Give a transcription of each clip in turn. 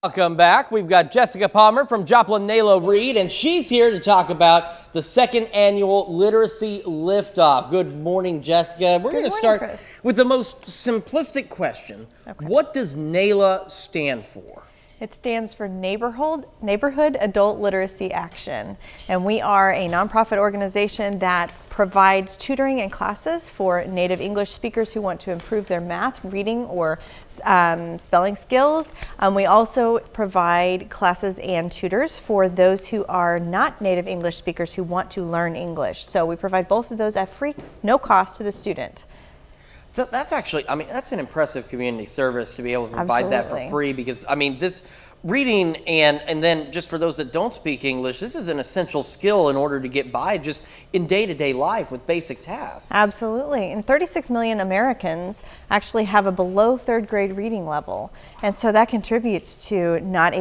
Welcome back. We've got Jessica Palmer from Joplin Nayla Reed, and she's here to talk about the second annual Literacy Liftoff. Good morning, Jessica. We're going to start with the most simplistic question. Okay. What does NAYLA stand for? It stands for Neighborhood Adult Literacy Action, and we are a nonprofit organization that provides tutoring and classes for native English speakers who want to improve their math, reading, or spelling skills. We also provide classes and tutors for those who are not native English speakers who want to learn English. So we provide both of those at free, no cost to the student. So that's actually, that's an impressive community service to be able to provide that for free, because, this reading and then just for those that don't speak English, this is an essential skill in order to get by just in day-to-day life with basic tasks. Absolutely. And 36 million Americans actually have a below third grade reading level. And so that contributes to not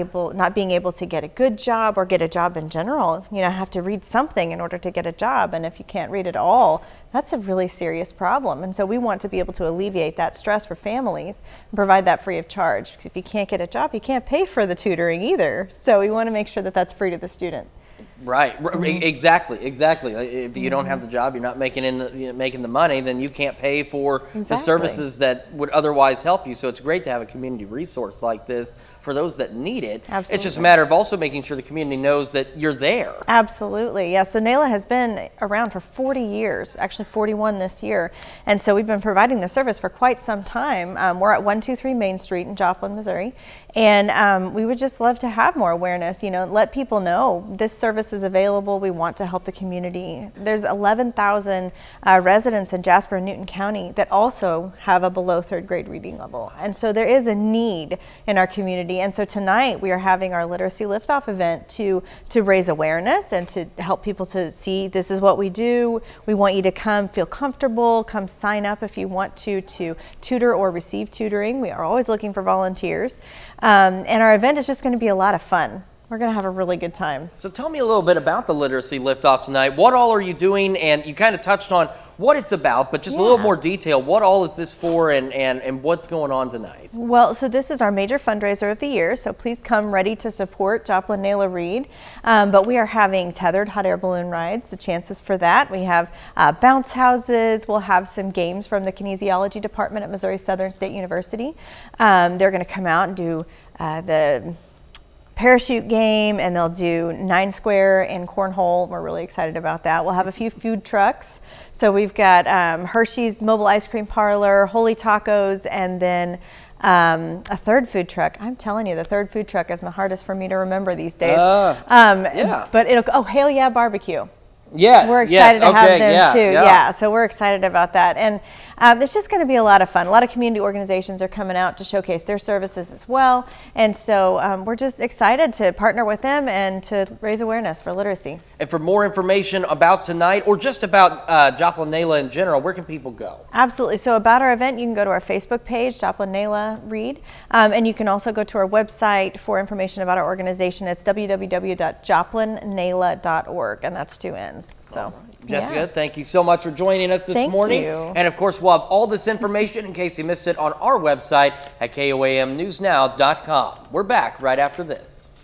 being able to get a good job or get a job in general. You know, have to read something in order to get a job. And if you can't read at all, that's a really serious problem. And so we want to be able to alleviate that stress for families and provide that free of charge. Because if you can't get a job, you can't pay for the tutoring either. So we want to make sure that that's free to the student. Right. Exactly. If you don't have the job, you're not making the money, then you can't pay for the services that would otherwise help you. So it's great to have a community resource like this for those that need it. Absolutely. It's just a matter of also making sure the community knows that you're there. Absolutely. Yeah. So NAYLA has been around for 40 years, actually 41 this year. And so we've been providing the service for quite some time. We're at 123 Main Street in Joplin, Missouri. And we would just love to have more awareness, let people know this service is available. We want to help the community. There's 11,000 residents in Jasper and Newton County that also have a below third grade reading level. And so there is a need in our community. And so tonight we are having our Literacy Liftoff event to raise awareness and to help people to see this is what we do. We want you to come feel comfortable, come sign up if you want to tutor or receive tutoring. We are always looking for volunteers. And our event is just going to be a lot of fun. We're going to have a really good time. So tell me a little bit about the Literacy Liftoff tonight. What all are you doing? And you kind of touched on what it's about, but just a little more detail. What all is this for and what's going on tonight? Well, so this is our major fundraiser of the year, so please come ready to support Joplin Nayla Reed. But we are having tethered hot air balloon rides, the chances for that. We have bounce houses. We'll have some games from the kinesiology department at Missouri Southern State University. They're going to come out and do the parachute game, and they'll do 9 square and cornhole. We're really excited about that. We'll have a few food trucks. So we've got Hershey's Mobile Ice Cream Parlor, Holy Tacos, and then a third food truck. I'm telling you, the third food truck is the hardest for me to remember these days. But Hail Yeah Barbecue. Yes, we're excited to have them too. Yeah, so we're excited about that. And it's just going to be a lot of fun. A lot of community organizations are coming out to showcase their services as well. And so we're just excited to partner with them and to raise awareness for literacy. And for more information about tonight or just about Joplin Nayla in general, where can people go? Absolutely. So about our event, you can go to our Facebook page, Joplin Nayla Reed. And you can also go to our website for information about our organization. It's www.joplinnayla.org, and that's 2 N's. So, Jessica, thank you so much for joining us this morning. And of course, we'll have all this information in case you missed it on our website at KOAMnewsnow.com. We're back right after this.